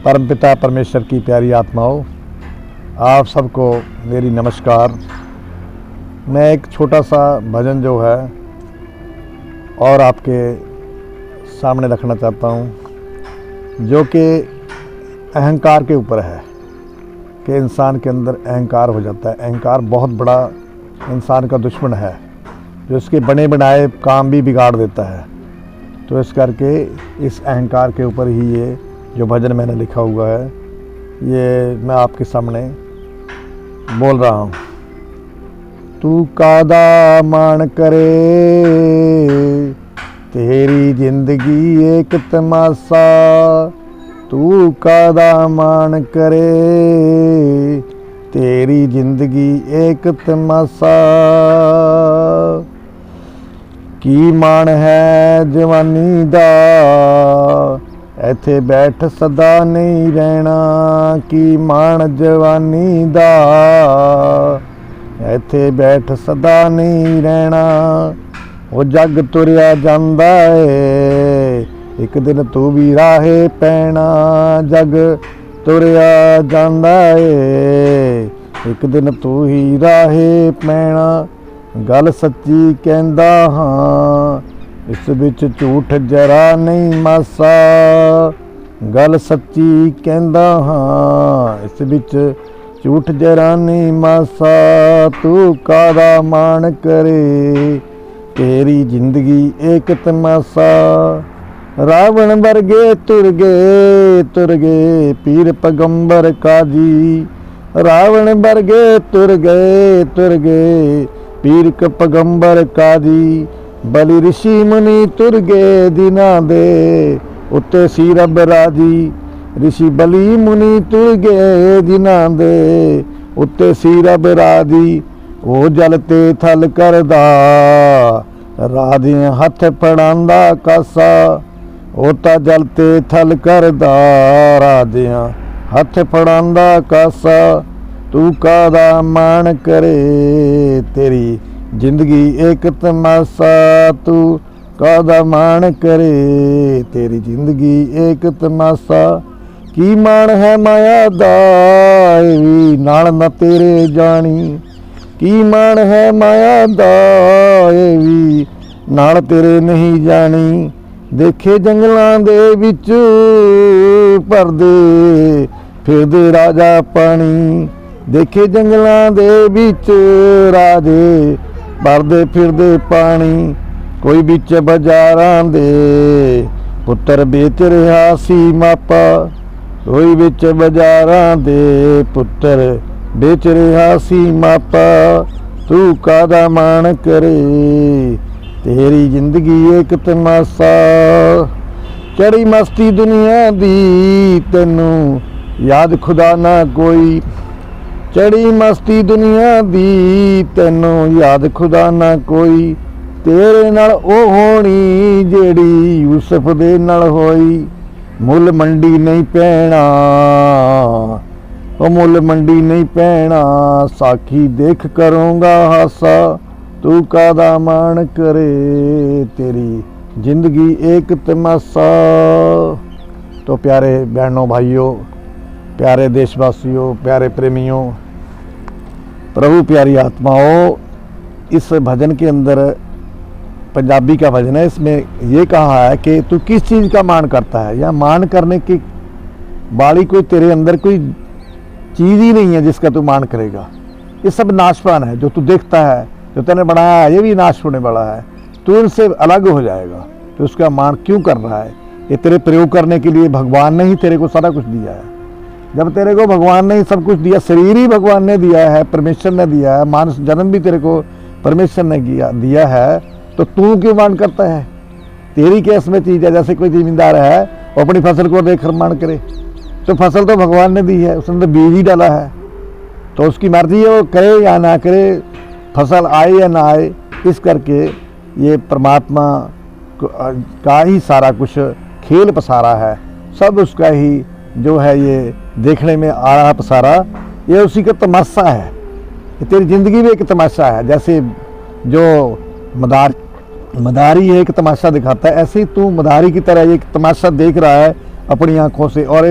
परमपिता परमेश्वर की प्यारी आत्माओं, आप सबको मेरी नमस्कार। मैं एक छोटा सा भजन जो है और आपके सामने रखना चाहता हूँ, जो कि अहंकार के ऊपर है कि इंसान के अंदर अहंकार हो जाता है। अहंकार बहुत बड़ा इंसान का दुश्मन है, जो इसके बने बनाए काम भी बिगाड़ देता है। तो इस करके इस अहंकार के ऊपर ही ये जो भजन मैंने लिखा हुआ है, ये मैं आपके सामने बोल रहा हूँ। तू कादा मान करे, तेरी जिंदगी एक तमाशा। तू कादा मान करे, तेरी जिंदगी एक तमाशा। की मान है जवानी दा, ਇੱਥੇ ਬੈਠ ਸਦਾ ਨਹੀਂ ਰਹਿਣਾ। ਕੀ ਮਾਣ ਜਵਾਨੀ ਦਾ, ਇੱਥੇ ਬੈਠ ਸਦਾ ਨਹੀਂ ਰਹਿਣਾ। ਉਹ ਜੱਗ ਤੁਰਿਆ ਜਾਂਦਾ ਏ, ਇੱਕ ਦਿਨ ਤੂੰ ਵੀ ਰਾਹੇ ਪੈਣਾ। ਜੱਗ ਤੁਰਿਆ ਜਾਂਦਾ ਏ, ਇੱਕ ਦਿਨ ਤੂੰ ਹੀ ਰਾਹੇ ਪੈਣਾ। ਗੱਲ ਸੱਚੀ ਕਹਿੰਦਾ ਹਾਂ, इस विच झूठ जरा नहीं मासा। गल सच्ची कहंदा हाँ, इस विच झूठ जरा नहीं मासा। तू कादा मान करे, तेरी जिंदगी एक तमाशा। रावण वर्गे तुर गए पीर पैगंबर काजी। रावण वर्गे तुर गए पीर पैगंबर काजी। बलि ऋषि मुनि तुर गए दिना दे, उत्ते सी रब राजी। ऋषि बलि मुनि तुर गए दिना दे, उत्ते सी रब राजी। वो जलते थल करदा, राधियां हथ फड़ांदा कासा। वो ता जलते थल करदा, राधियां हथ फड़ांदा कासा। तू कादा मान करे, तेरी जिंदगी एक तमाशा। तू कादा मान करे, तेरी जिंदगी एक तमाशा। की मान है माया दा, भी नाल न तेरे जानी। की मान है माया दा, भी नाल तेरे नहीं जानी। देखे जंगलां दे विच भरदे फिरदे राजा पानी। देखे जंगलां दे विच राजे भरदे फिरदे पानी। कोई बिच बाजारां दे पुत्तर बेच रहा सी मापा। कोई बिच बाजारां दे पुत्तर बेच रहा सी मापा। तू कादा मान करे, तेरी जिंदगी एक तमाशा। चढ़ी मस्ती दुनिया दी, तैनू याद खुदा ना कोई। चढ़ी मस्ती दुनिया दी, तैनू याद खुदा ना कोई। तेरे नाल ओ होनी जेड़ी यूसुफ दे नाल होई। मुल मंडी नहीं पैना, ओ मुल मंडी नहीं पैना। साखी देख करूँगा हासा। तू कादा मान करे, तेरी जिंदगी एक तमाशा। तो प्यारे बहनों भाइयों, प्यारे देशवासियों, प्यारे प्रेमियों, प्रभु प्यारी आत्माओं, इस भजन के अंदर पंजाबी का भजन है। इसमें ये कहा है कि तू किस चीज़ का मान करता है, या मान करने की वाली कोई तेरे अंदर कोई चीज़ ही नहीं है जिसका तू मान करेगा। ये सब नाशवान है। जो तू देखता है, जो तूने बनाया है, ये भी नाश होने वाला है। तू इनसे अलग हो जाएगा। तो उसका मान क्यों कर रहा है? ये तेरे प्रयोग करने के लिए भगवान ने ही तेरे को सारा कुछ दिया है। जब तेरे को भगवान ने सब कुछ दिया, शरीर ही भगवान ने दिया है, परमेश्वर ने दिया है, मानस जन्म भी तेरे को परमेश्वर ने दिया है, तो तू क्यों मान करता है? तेरी क्या इसमें चीज़ है? जैसे कोई जिम्मेदार है, वो अपनी फसल को देखकर मान करे, तो फसल तो भगवान ने दी है, उसने तो बीज ही डाला है, तो उसकी मर्जी है वो करे या ना करे, फसल आए या ना आए। इस करके ये परमात्मा का ही सारा कुछ खेल पसारा है, सब उसका ही जो है ये देखने में आ रहा पसारा, ये उसी का तमाशा है। ये तेरी ज़िंदगी में एक तमाशा है। जैसे जो मदारी एक तमाशा दिखाता है, ऐसे ही तू मदारी की तरह एक तमाशा देख रहा है अपनी आंखों से। और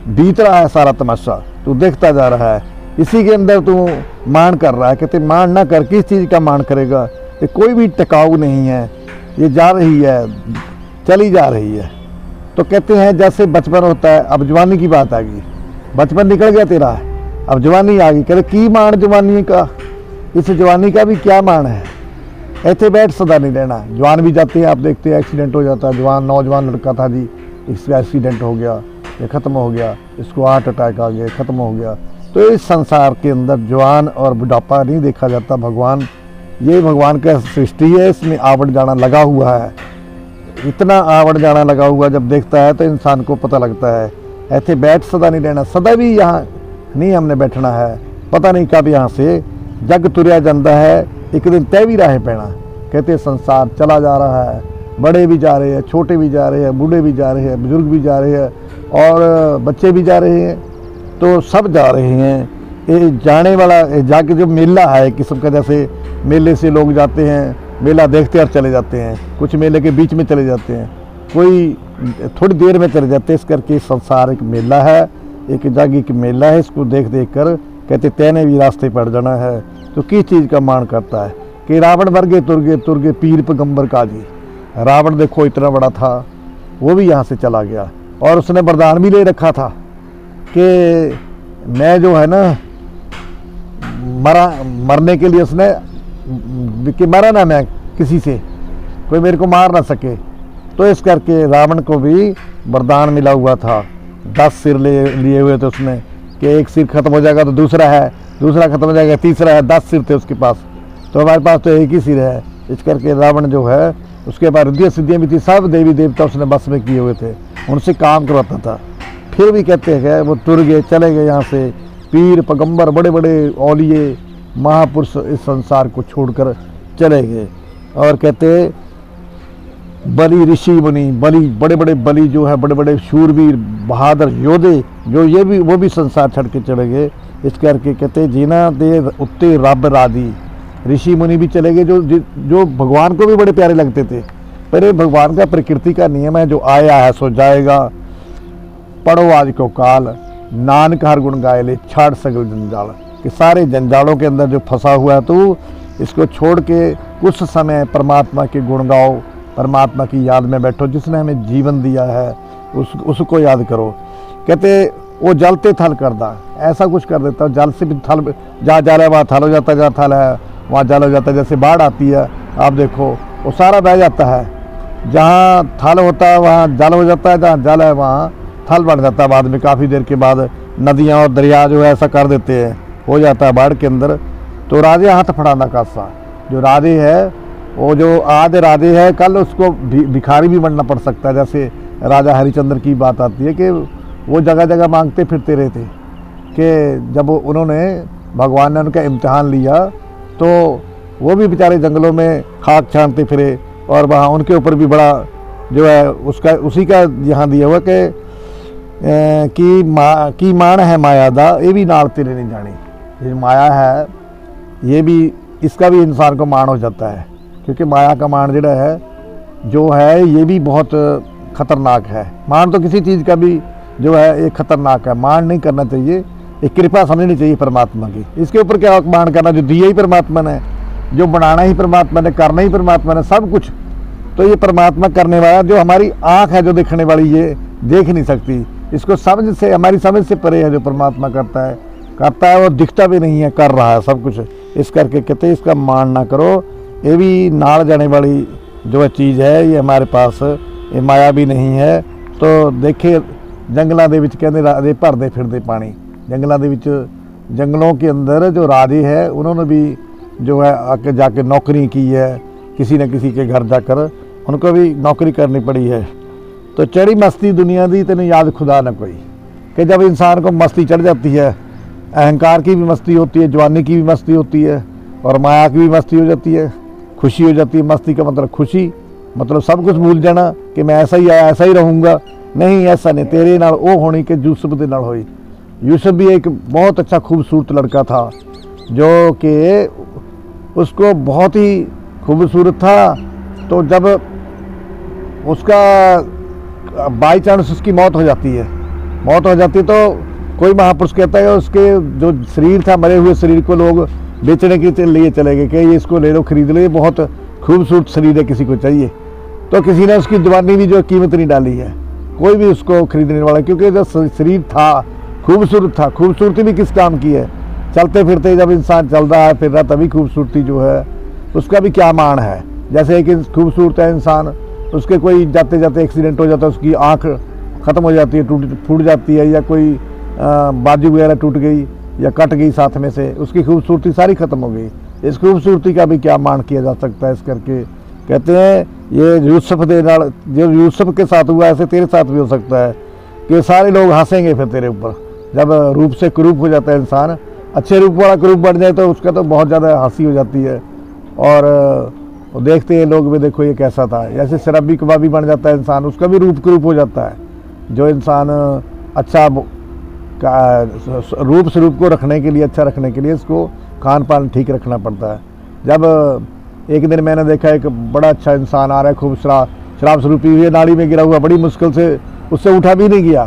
बीत रहा है सारा तमाशा, तू देखता जा रहा है, इसी के अंदर तू मान कर रहा है। कहते मान ना कर, किस चीज़ का मान करेगा, ये कोई भी टिकाऊ नहीं है, ये जा रही है, चली जा रही है। तो कहते हैं जैसे बचपन होता है, अब जवानी की बात आ गई, बचपन निकल गया तेरा, अब जवानी आ गई। कहते की मान जवानी का, इस जवानी का भी क्या मान है, ऐसे बैठ सदा नहीं रहना। जवान भी जाते हैं, आप देखते हैं एक्सीडेंट हो जाता है, जवान नौजवान लड़का था जी, इसका एक्सीडेंट हो गया, ये ख़त्म हो गया, इसको हार्ट अटैक आ गया, ख़त्म हो गया। तो इस संसार के अंदर जवान और बुढ़ापा नहीं देखा जाता। भगवान, ये भगवान का सृष्टि है, इसमें आवड़ जाना लगा हुआ है, इतना आवड़ जाना लगा हुआ जब देखता है तो इंसान को पता लगता है ऐसे बैठ सदा नहीं रहना। सदा भी यहाँ नहीं हमने बैठना है, पता नहीं कब यहाँ से जग तुरया जाता है, एक दिन तय भी राह पैना। कहते संसार चला जा रहा है, बड़े भी जा रहे हैं, छोटे भी जा रहे हैं, बूढ़े भी जा रहे हैं, बुजुर्ग भी जा रहे हैं और बच्चे भी जा रहे हैं, तो सब जा रहे हैं। ये जाने वाला जाके जो मेला है किस्म का, जैसे मेले से लोग जाते हैं, मेला देखते और चले जाते हैं, कुछ मेले के बीच में चले जाते हैं, कोई थोड़ी देर में चले जाते हैं। इस करके संसार एक मेला है, एक जग एक मेला है, इसको देख देख कर कहते तैने भी रास्ते पड़ जाना है। तो किस चीज़ का मान करता है कि रावण वर्गे तुरगे पीर पैगंबर काजी। रावण देखो इतना बड़ा था, वो भी यहाँ से चला गया और उसने वरदान भी ले रखा था कि मैं जो है ना मरने के लिए उसने कि मरा ना मैं किसी से, कोई मेरे को मार ना सके। तो इस करके रावण को भी वरदान मिला हुआ था, 10 सिर लिए हुए थे उसने कि एक सिर खत्म हो जाएगा तो दूसरा है, दूसरा खत्म हो जाएगा तीसरा है, 10 सिर थे उसके पास, तो हमारे पास तो एक ही सिर है। इस करके रावण जो है उसके बाद रिद्धियाँ सिद्धियाँ भी थी, सब देवी देवता उसने बस में किए हुए थे, उनसे काम करवाता था। फिर भी कहते हैं वो तुर गए, चले गए यहाँ से, पीर पैगंबर बड़े बड़े औलिये महापुरुष इस संसार को छोड़कर चले गए। और कहते बलि ऋषि मुनि, बलि बड़े बड़े बलि जो है, बड़े बड़े शूरवीर बहादुर योद्धे जो ये भी वो भी संसार छड़ के चले गए। इस करके कहते जीना दे उत्ते रब राधी, ऋषि मुनि भी चले गए जो भगवान को भी बड़े प्यारे लगते थे। पर ये भगवान का प्रकृति का नियम है, जो आया है सो जाएगा, पढ़ो आज को काल, नानक हर गुण गाए ले छाड़ सगल जंजाल। कि सारे जंजालों के अंदर जो फंसा हुआ है तो इसको छोड़ के कुछ समय परमात्मा के गुण गाओ, परमात्मा की याद में बैठो, जिसने हमें जीवन दिया है उसको याद करो। कहते वो जलते थल कर दा, ऐसा कुछ कर देता जल से भी थल, जहाँ जल है वहाँ थल हो जाता है, जहाँ थल है वहाँ जल हो जाता है। जैसे बाढ़ आती है आप देखो वो सारा बह जाता है, जहाँ थल होता है वहाँ जल हो जाता है, जहाँ जल है वहाँ थल बन जाता है। बाद में काफ़ी देर के बाद नदियाँ और दरिया जो है ऐसा कर देते हैं, हो जाता है बाढ़ के अंदर। तो राधे हाथ फड़ाना कासा, जो राधे है वो जो आधे राधे है, कल उसको भिखारी भी बनना पड़ सकता है। जैसे राजा हरिश्चंद्र की बात आती है कि वो जगह जगह मांगते फिरते रहे थे कि जब उन्होंने भगवान ने उनका इम्तिहान लिया तो वो भी बेचारे जंगलों में खाक छानते फिरे, और वहाँ उनके ऊपर भी बड़ा जो है उसका उसी का यहाँ दिया हुआ कि मान है माया दा, ये भी नाल तेरे नहीं जानी। ये माया है, ये भी इसका भी इंसान को मान हो जाता है, क्योंकि माया का मान जो है ये भी बहुत खतरनाक है। मान तो किसी चीज़ का भी जो है ये खतरनाक है, मान नहीं करना चाहिए, एक कृपा समझनी चाहिए परमात्मा की। इसके ऊपर क्या मान करना, जो दिया ही परमात्मा ने, जो बनाना ही परमात्मा ने, करना ही परमात्मा ने, सब कुछ तो ये परमात्मा करने वाला। जो हमारी आँख है जो देखने वाली, ये देख नहीं सकती, इसको समझ से, हमारी समझ से परे है। जो परमात्मा करता है वो दिखता भी नहीं है, कर रहा है सब कुछ। इस करके कहते हैं इसका मान ना करो, ये भी नाल जाने वाली जो चीज़ है, ये हमारे पास ये माया भी नहीं है। तो देखे जंगलों के विच कहते राधे भरते फिरते पानी, जंगलों के विच, जंगलों के अंदर जो राधे है उन्होंने भी जो है आके जाके नौकरी की है, किसी न किसी के घर जाकर उनको भी नौकरी करनी पड़ी है। तो चढ़ी मस्ती दुनिया दी तेन याद खुदा न कोई, कि जब इंसान को मस्ती चढ़ जाती है, अहंकार की भी मस्ती होती है, जवानी की भी मस्ती होती है, और माया की भी मस्ती हो जाती है, खुशी हो जाती है। मस्ती का मतलब खुशी, मतलब सब कुछ भूल जाना कि मैं ऐसा ही आया ऐसा ही रहूँगा। नहीं, ऐसा नहीं, तेरे नाल वो होनी कि यूसुफ के नाल होई। यूसुफ भी एक बहुत अच्छा खूबसूरत लड़का था, जो कि उसको बहुत ही खूबसूरत था। तो जब उसका बाई चांस उसकी मौत हो जाती है, मौत हो जाती तो कोई महापुरुष कहता है उसके जो शरीर था, मरे हुए शरीर को लोग बेचने के लिए चले गए कि ये इसको ले लो, खरीद लो, ये बहुत खूबसूरत शरीर है, किसी को चाहिए। तो किसी ने उसकी जवानी भी जो कीमत नहीं डाली है, कोई भी उसको खरीदने वाला, क्योंकि जो शरीर था खूबसूरत था। खूबसूरती भी किस काम की है? चलते फिरते जब इंसान चल रहा है, फिर रहा, तभी खूबसूरती जो है उसका भी क्या मान है। जैसे एक खूबसूरत है इंसान, उसके कोई जाते जाते एक्सीडेंट हो जाता है, उसकी आँख ख़त्म हो जाती है, फूट जाती है, या कोई बाजू वगैरह टूट गई या कट गई साथ में से, उसकी खूबसूरती सारी ख़त्म हो गई। इस खूबसूरती का भी क्या मान किया जा सकता है? इस करके कहते हैं ये यूसुफ दे नाल जो यूसुफ के साथ हुआ, ऐसे तेरे साथ भी हो सकता है कि सारे लोग हंसेंगे फिर तेरे ऊपर। जब रूप से कुरूप हो जाता है इंसान, अच्छे रूप वाला कुरूप बन जाए तो उसका तो बहुत ज़्यादा हंसी हो जाती है, और देखते हैं लोग भी, देखो ये कैसा था। जैसे शराबी कबाबी बन जाता है इंसान, उसका भी रूप कुरूप हो जाता है। जो इंसान अच्छा रूप स्वरूप को रखने के लिए, अच्छा रखने के लिए इसको खान पान ठीक रखना पड़ता है। जब एक दिन मैंने देखा एक बड़ा अच्छा इंसान आ रहा है, खूब शराब स्वरूप पी हुई, नाली में गिरा हुआ, बड़ी मुश्किल से उससे उठा भी नहीं गया,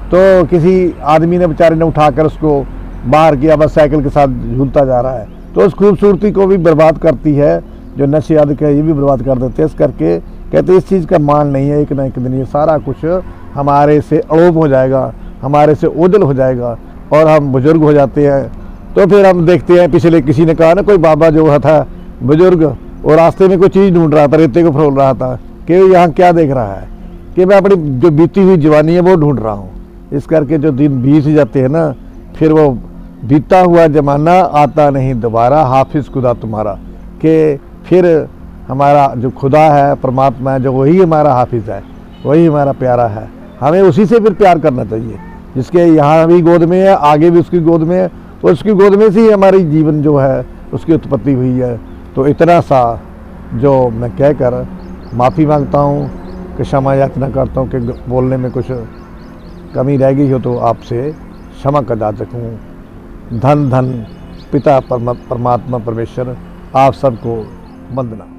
तो किसी आदमी ने, बेचारे ने उठाकर उसको बाहर किया, बस साइकिल के साथ झूलता जा रहा है। तो उस खूबसूरती को भी बर्बाद करती है, जो नशे आदि है ये भी बर्बाद कर देते हैं। इस करके कहते इस चीज़ का मान नहीं है, एक ना एक दिन ये सारा कुछ हमारे से अलोप हो जाएगा, हमारे से ओझल हो जाएगा, और हम बुजुर्ग हो जाते हैं। तो फिर हम देखते हैं, पिछले किसी ने कहा ना, कोई बाबा जो था बुजुर्ग, और रास्ते में कोई चीज़ ढूंढ रहा था, रेते को फरोल रहा था कि यहाँ क्या देख रहा है, कि मैं अपनी जो बीती हुई जवानी है वो ढूंढ रहा हूँ। इस करके जो दिन बीत जाते हैं ना, फिर वो बीता हुआ ज़माना आता नहीं दोबारा, हाफिज़ खुदा तुम्हारा, कि फिर हमारा जो खुदा है, परमात्मा है, जो वही हमारा हाफिज़ है, वही हमारा प्यारा है। हमें उसी से फिर प्यार करना चाहिए, जिसके यहाँ भी गोद में है, आगे भी उसकी गोद में है, और उसकी गोद में से ही हमारी जीवन जो है उसकी उत्पत्ति हुई है। तो इतना सा जो मैं कहकर माफ़ी मांगता हूँ, कि क्षमा याचना करता हूँ कि बोलने में कुछ कमी रह गई हो तो आपसे क्षमा कर याचक हूँ। धन धन पिता परमात्मा परमेश्वर, आप सबको वंदना।